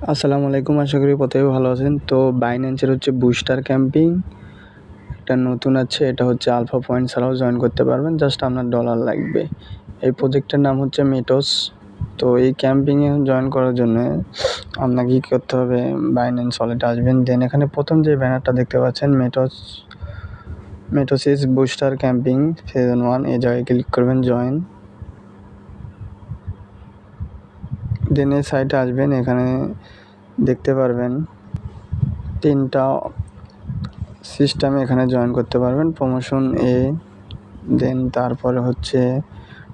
আসসালামু আলাইকুম, আশা করি প্রত্যেকে ভালো আছেন। তো বাইন্যান্সের হচ্ছে বুস্টার ক্যাম্পিং একটা নতুন আছে, এটা হচ্ছে আলফা পয়েন্ট ছাড়াও জয়েন করতে পারবেন, জাস্ট আপনার ডলার লাগবে। এই প্রজেক্টের নাম হচ্ছে মেটোস। তো এই ক্যাম্পিংয়ে জয়েন করার জন্য আপনাকে কী করতে হবে, বাইন্যান্স ওয়ালেটে আসবেন, দেন এখানে প্রথম যে ব্যানারটা দেখতে পাচ্ছেন মেটোসিস বুস্টার ক্যাম্পিং সিজন 1, এই জায়গায় ক্লিক করবেন জয়েন। দেন এই সাইটে আসবেন, এখানে দেখতে পারবেন 3টা সিস্টেমে এখানে জয়েন করতে পারবেন। প্রমোশন এ, দেন তারপরে হচ্ছে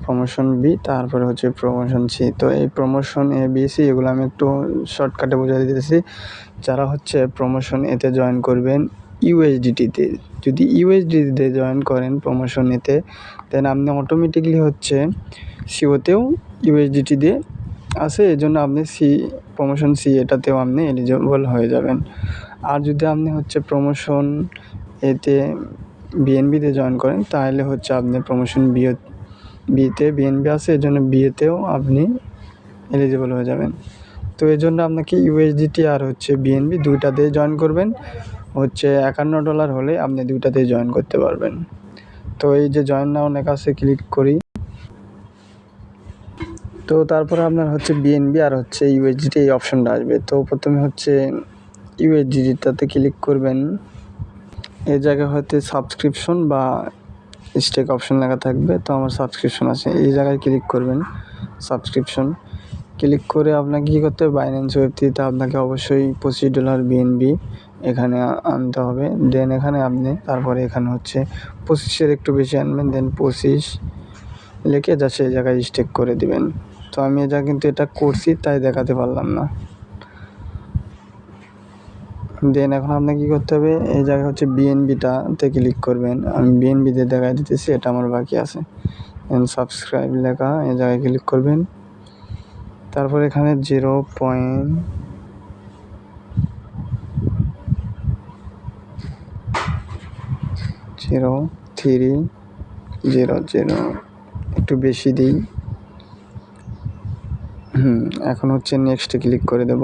প্রমোশন বি, তারপরে হচ্ছে প্রমোশন সি। তো এই প্রমোশন এ বি সি এগুলো আমি একটু শর্টকাটে বোঝাই দিতেছি। যারা হচ্ছে প্রমোশন এতে জয়েন করবেন ইউএসডিটিতে, যদি ইউএসডিটিতে জয়েন করেন প্রমোশন এতে, দেন আপনি অটোমেটিকলি হচ্ছে সিওতেও ইউএসডিটি দিয়ে আছে, এই জন্য আপনি প্রমোশন সি এটাতেও আপনি এলিজিবল হয়ে যাবেন। আর যদি আপনি হচ্ছে প্রমোশন এতে বিএনবিতে জয়েন করেন, তাহলে হচ্ছে আপনি প্রমোশন বিতে বিএনবি আছে, এই জন্য বিয়েতেও আপনি এলিজিবল হয়ে যাবেন। তো এই জন্য আপনাকে ইউএসডিটি আর হচ্ছে বিএনবি দুইটাতেই জয়েন করবেন। হচ্ছে $51 হলে আপনি দুইটাতেই জয়েন করতে পারবেন। তো এই যে জয়েন নাও লেখা আছে, ক্লিক করি। তো তারপরে আপনার হচ্ছে বিএনবি আর হচ্ছে ইউএসডিটি এই অপশনটা আসবে। তো প্রথমে হচ্ছে ইউএসডিটিটাতে ক্লিক করবেন। এই জায়গায় হয়তো সাবস্ক্রিপশন বা স্টেক অপশন লেখা থাকবে, তো আমার সাবস্ক্রিপশন আছে, এই জায়গায় ক্লিক করবেন। সাবস্ক্রিপশন ক্লিক করে আপনাকে কী করতে হবে, বাইন্যান্স ওয়েব3তে আপনাকে অবশ্যই $25 বিএনবি এখানে আনতে হবে। দেন এখানে আপনি তারপরে এখানে হচ্ছে 25-এর একটু বেশি আনবেন, দেন 25 লিখে যা সেই জায়গায় স্টেক করে দিবেন। তো আমি কিন্তু এটা করছি, তাই দেখাতে পারলাম না। দেন এখন আপনাকে কী করতে হবে, এই জায়গায় হচ্ছে বিএনবিটাতে ক্লিক করবেন। আমি বিএনবিতে দেখাই দিতেছি, এটা আমার বাকি আছে। দেন সাবস্ক্রাইব লেখা, এই জায়গায় ক্লিক করবেন। তারপর এখানে 0.0300 একটু বেশি দিই। এখন হচ্ছে নেক্সটে ক্লিক করে দেব।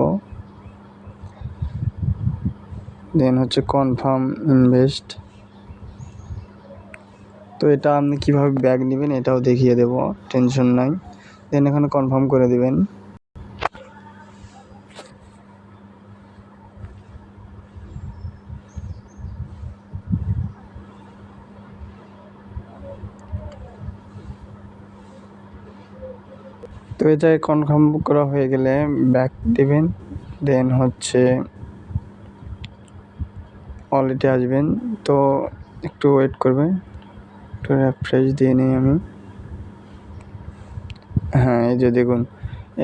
দেন হচ্ছে কনফার্ম ইনভেস্ট। তো এটা আপনি কীভাবে ব্যাগ নেবেন এটাও দেখিয়ে দেব, টেনশন নাই। দেন এখানে কনফার্ম করে দিবেন। তো এই জায়গায় কনফার্ম করা হয়ে গেলে ব্যাক দেবেন। দেন হচ্ছে ওয়ালেটে আসবেন। তো একটু ওয়েট করবেন, একটু রিফ্রেশ দিয়ে নিই আমি। হ্যাঁ, এই যে দেখুন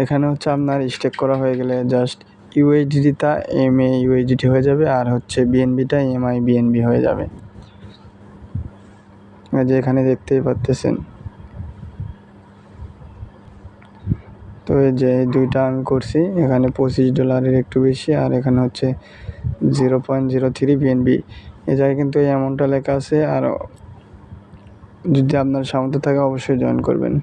এখানে হচ্ছে আপনার স্টেক করা হয়ে গেলে জাস্ট ইউএসডিটা এমএ ইউএসডিটি হয়ে যাবে, আর হচ্ছে বিএনবিটা এমআই বিএনবি হয়ে যাবে। যে এখানে দেখতেই পাচ্ছেন। তো এই যে দুইটা আমি করছি, এখানে $25 একটু বেশি, আর এখানে হচ্ছে 0.03 বিএনবি। এই জায়গায় কিন্তু এই অ্যামাউন্টটা লেখা আছে। আর যদি আপনার সামর্থ্য থাকে অবশ্যই জয়েন করবেন।